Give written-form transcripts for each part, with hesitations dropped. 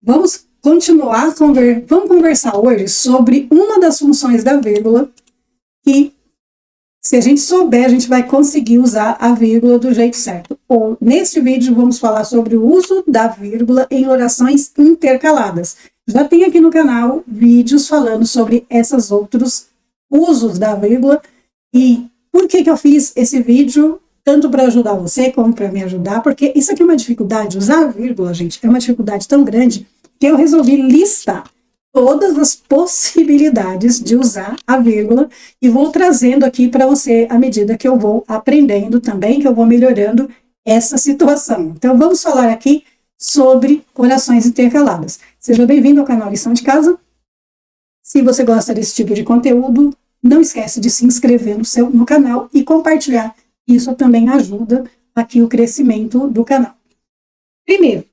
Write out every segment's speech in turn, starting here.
Vamos continuar, vamos conversar hoje sobre uma das funções da vírgula que, se a gente souber, a gente vai conseguir usar a vírgula do jeito certo. Ou, neste vídeo, vamos falar sobre o uso da vírgula em orações intercaladas. Já tem aqui no canal vídeos falando sobre esses outros usos da vírgula e por que eu fiz esse vídeo, tanto para ajudar você como para me ajudar, porque isso aqui é uma dificuldade, usar a vírgula, gente, é uma dificuldade tão grande que eu resolvi listar todas as possibilidades de usar a vírgula e vou trazendo aqui para você à medida que eu vou aprendendo também, que eu vou melhorando essa situação. Então vamos falar aqui sobre orações intercaladas. Seja bem-vindo ao canal Lição de Casa. Se você gosta desse tipo de conteúdo, não esquece de se inscrever no canal e compartilhar. Isso também ajuda aqui o crescimento do canal. Primeiro,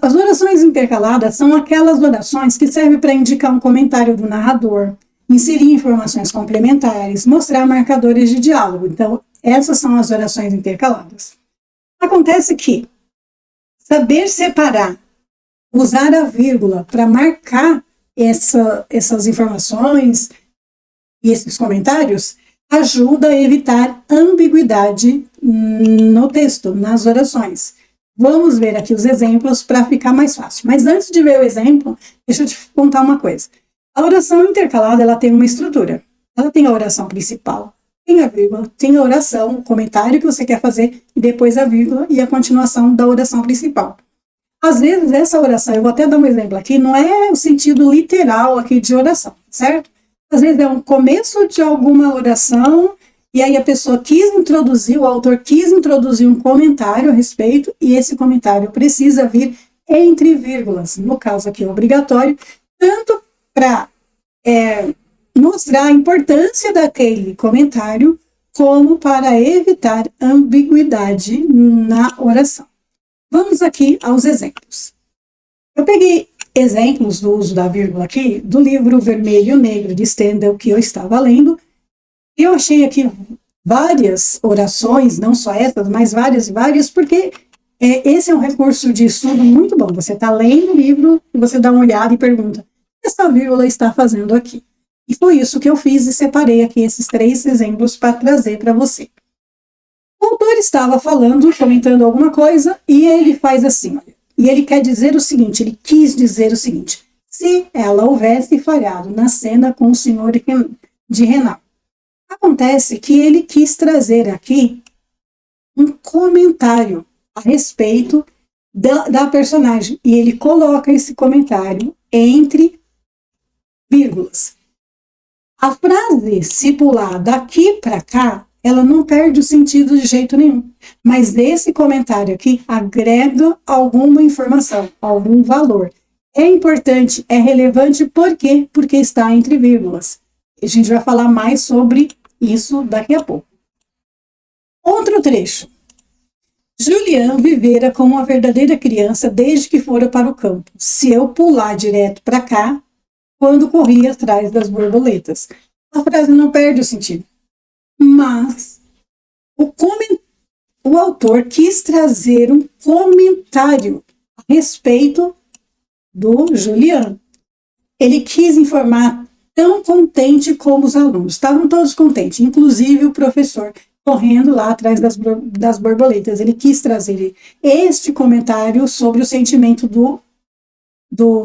as orações intercaladas são aquelas orações que servem para indicar um comentário do narrador, inserir informações complementares, mostrar marcadores de diálogo. Então, essas são as orações intercaladas. Acontece que saber separar, usar a vírgula para marcar essas informações e esses comentários, ajuda a evitar ambiguidade no texto, nas orações. Vamos ver aqui os exemplos para ficar mais fácil. Mas antes de ver o exemplo, deixa eu te contar uma coisa. A oração intercalada, ela tem uma estrutura. Ela tem a oração principal, tem a vírgula, tem a oração, o comentário que você quer fazer, e depois a vírgula e a continuação da oração principal. Às vezes, essa oração, eu vou até dar um exemplo aqui, não é o sentido literal aqui de oração, certo? Às vezes é um começo de alguma oração, e aí a pessoa quis introduzir, o autor quis introduzir um comentário a respeito, e esse comentário precisa vir entre vírgulas. No caso aqui é obrigatório, tanto para mostrar a importância daquele comentário, como para evitar ambiguidade na oração. Vamos aqui aos exemplos. Eu peguei exemplos do uso da vírgula aqui do livro Vermelho e Negro de Stendhal, que eu estava lendo. Eu achei aqui várias orações, não só essas, mas várias, porque esse é um recurso de estudo muito bom. Você está lendo o livro e você dá uma olhada e pergunta: o que essa vírgula está fazendo aqui? E foi isso que eu fiz e separei aqui esses 3 exemplos para trazer para você. O autor estava falando, comentando alguma coisa, e ele faz assim, olha, e ele quer dizer o seguinte, ele quis dizer o seguinte: se ela houvesse falhado na cena com o senhor de Renal. Acontece que ele quis trazer aqui um comentário a respeito da personagem, e ele coloca esse comentário entre vírgulas. A frase, se pular daqui para cá, ela não perde o sentido de jeito nenhum. Mas esse comentário aqui agrega alguma informação, algum valor. É importante, é relevante, por quê? Porque está entre vírgulas. A gente vai falar mais sobre isso daqui a pouco. Outro trecho. Julian vivera como uma verdadeira criança desde que fora para o campo. Se eu pular direto para cá, quando corria atrás das borboletas. A frase não perde o sentido. Mas o autor quis trazer um comentário a respeito do Julian. Ele quis informar tão contente como os alunos. Estavam todos contentes, inclusive o professor correndo lá atrás das borboletas. Ele quis trazer este comentário sobre o sentimento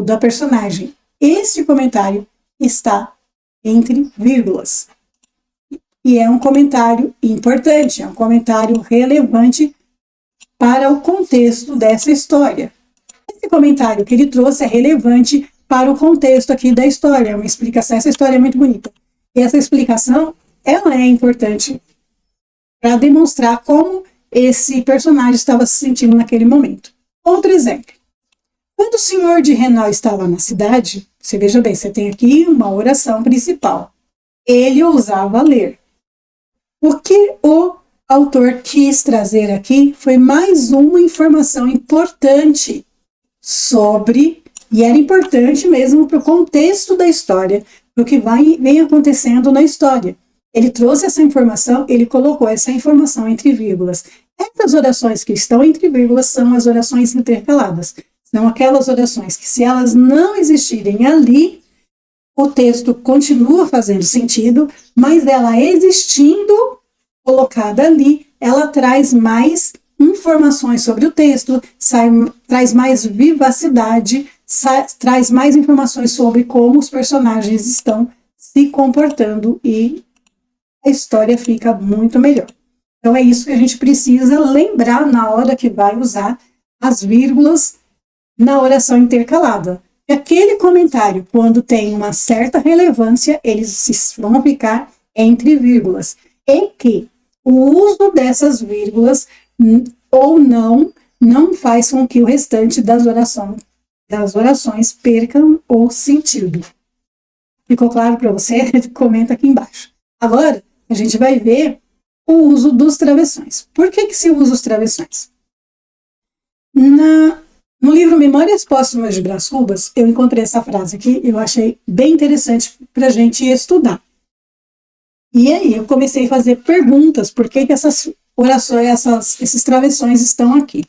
da personagem. Este comentário está entre vírgulas. E é um comentário importante, é um comentário relevante para o contexto dessa história. Esse comentário que ele trouxe é relevante para o contexto aqui da história, é uma explicação. Essa história é muito bonita. E essa explicação, ela é importante para demonstrar como esse personagem estava se sentindo naquele momento. Outro exemplo. Quando o senhor de Renal estava na cidade, você veja bem, você tem aqui uma oração principal. Ele ousava ler. O que o autor quis trazer aqui foi mais uma informação importante sobre, e era importante mesmo para o contexto da história, para o que vem acontecendo na história. Ele trouxe essa informação, ele colocou essa informação entre vírgulas. Essas orações que estão entre vírgulas são as orações intercaladas. São aquelas orações que, se elas não existirem ali, o texto continua fazendo sentido, mas ela existindo, colocada ali, ela traz mais informações sobre o texto, traz mais vivacidade, traz mais informações sobre como os personagens estão se comportando e a história fica muito melhor. Então é isso que a gente precisa lembrar na hora que vai usar as vírgulas na oração intercalada. Aquele comentário, quando tem uma certa relevância, eles vão ficar entre vírgulas. E que o uso dessas vírgulas ou não faz com que o restante das orações percam o sentido. Ficou claro para você? Comenta aqui embaixo. Agora, a gente vai ver o uso dos travessões. Por que se usa os travessões? No livro Memórias Póstumas de Brás Cubas, eu encontrei essa frase aqui, eu achei bem interessante para a gente estudar. E aí eu comecei a fazer perguntas, por que essas orações, esses travessões estão aqui.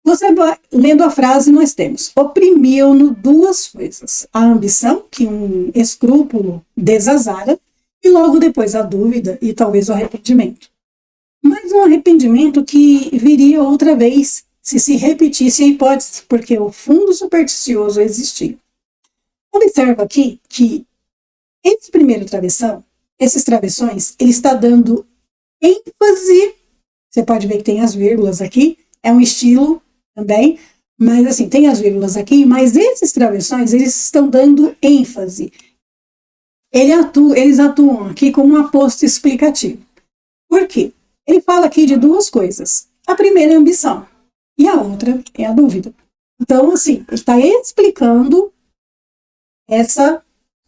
Você vai lendo a frase, nós temos: oprimiu-no duas coisas, a ambição, que um escrúpulo desazara, e logo depois a dúvida e talvez o arrependimento. Mas um arrependimento que viria outra vez, se repetisse a hipótese, porque o fundo supersticioso existia. Observa aqui que esse primeiro travessão, esses travessões, ele está dando ênfase, você pode ver que tem as vírgulas aqui, é um estilo também, mas assim, tem as vírgulas aqui, mas esses travessões, eles estão dando ênfase. Eles atuam aqui como um aposto explicativo. Por quê? Ele fala aqui de duas coisas. A primeira é a ambição, e a outra é a dúvida. Então, assim, ele está explicando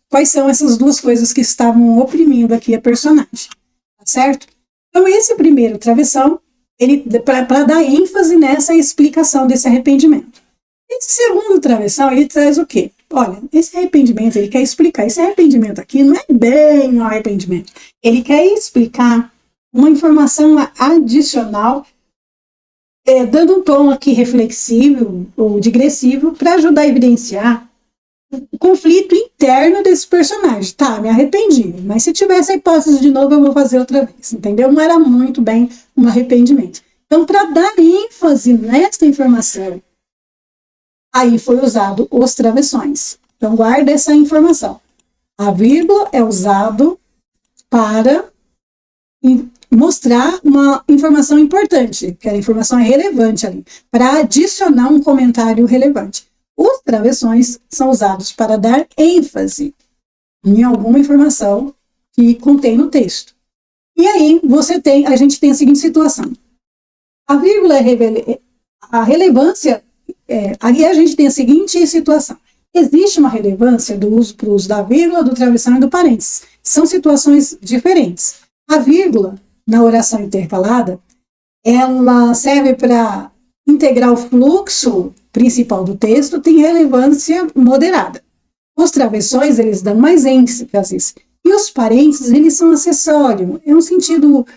quais são essas duas coisas que estavam oprimindo aqui a personagem, tá certo? Então, esse primeiro travessão, para dar ênfase nessa explicação desse arrependimento. Esse segundo travessão, ele traz o quê? Olha, esse arrependimento, ele quer explicar, esse arrependimento aqui não é bem um arrependimento. Ele quer explicar uma informação adicional, dando um tom aqui reflexivo ou digressivo para ajudar a evidenciar o conflito interno desse personagem. Tá, me arrependi, mas se tivesse a hipótese de novo, eu vou fazer outra vez, entendeu? Não era muito bem um arrependimento. Então, para dar ênfase nesta informação, aí foi usado os travessões. Então, guarda essa informação. A vírgula é usado para mostrar uma informação importante, que a informação é relevante ali, para adicionar um comentário relevante. Os travessões são usados para dar ênfase em alguma informação que contém no texto. E aí a gente tem a seguinte situação. A vírgula a relevância, aí a gente tem a seguinte situação. Existe uma relevância do uso para o uso da vírgula, do travessão e do parênteses. São situações diferentes. A vírgula, na oração intercalada, ela serve para integrar o fluxo principal do texto, tem relevância moderada. Os travessões, eles dão mais ênfase. E os parênteses, eles são acessórios. É um sentido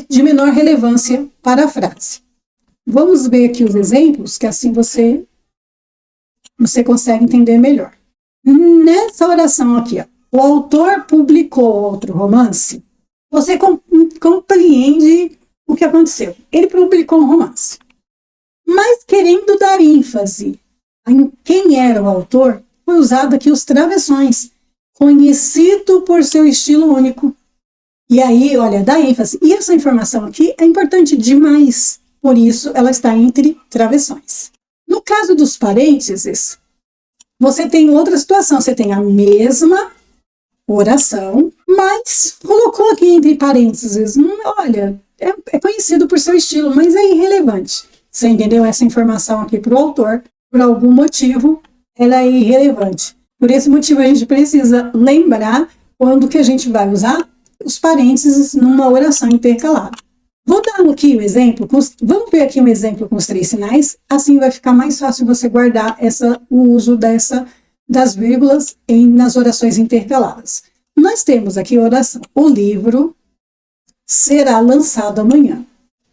de menor relevância para a frase. Vamos ver aqui os exemplos, que assim você consegue entender melhor. Nessa oração aqui, ó, o autor publicou outro romance, você compreende o que aconteceu. Ele publicou um romance. Mas querendo dar ênfase em quem era o autor, foi usado aqui os travessões, conhecido por seu estilo único. E aí, olha, dá ênfase. E essa informação aqui é importante demais, por isso ela está entre travessões. No caso dos parênteses, você tem outra situação, você tem a mesma oração, mas colocou aqui entre parênteses, olha, é conhecido por seu estilo, mas é irrelevante. Você entendeu? Essa informação aqui para o autor, por algum motivo, ela é irrelevante. Por esse motivo, a gente precisa lembrar quando que a gente vai usar os parênteses numa oração intercalada. Vou dar aqui um exemplo, vamos ver aqui um exemplo com os 3 sinais, assim vai ficar mais fácil você guardar o uso das vírgulas nas orações intercaladas. Nós temos aqui a oração: o livro será lançado amanhã.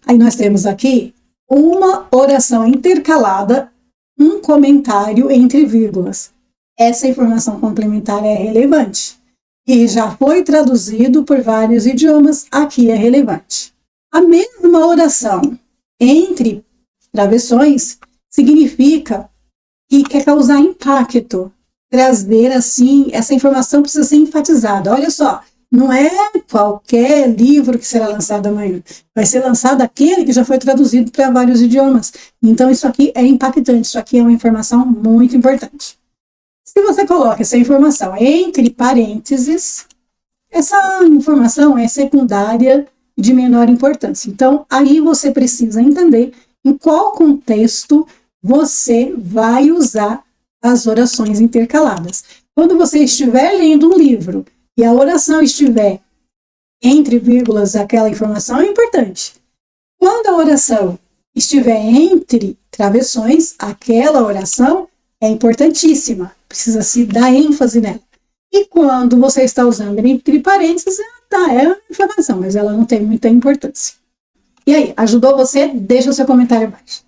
Aí nós temos aqui uma oração intercalada, um comentário entre vírgulas. Essa informação complementar é relevante e já foi traduzido por vários idiomas, aqui é relevante. A mesma oração entre travessões significa que quer causar impacto, trazer assim, essa informação precisa ser enfatizada. Olha só, não é qualquer livro que será lançado amanhã, vai ser lançado aquele que já foi traduzido para vários idiomas. Então isso aqui é impactante, isso aqui é uma informação muito importante. Se você coloca essa informação entre parênteses, essa informação é secundária e de menor importância. Então, aí você precisa entender em qual contexto você vai usar as orações intercaladas. Quando você estiver lendo um livro e a oração estiver entre vírgulas, aquela informação é importante. Quando a oração estiver entre travessões, aquela oração é importantíssima, precisa se dar ênfase nela. E quando você está usando entre parênteses, tá, é uma informação, mas ela não tem muita importância. E aí, ajudou você? Deixa o seu comentário abaixo.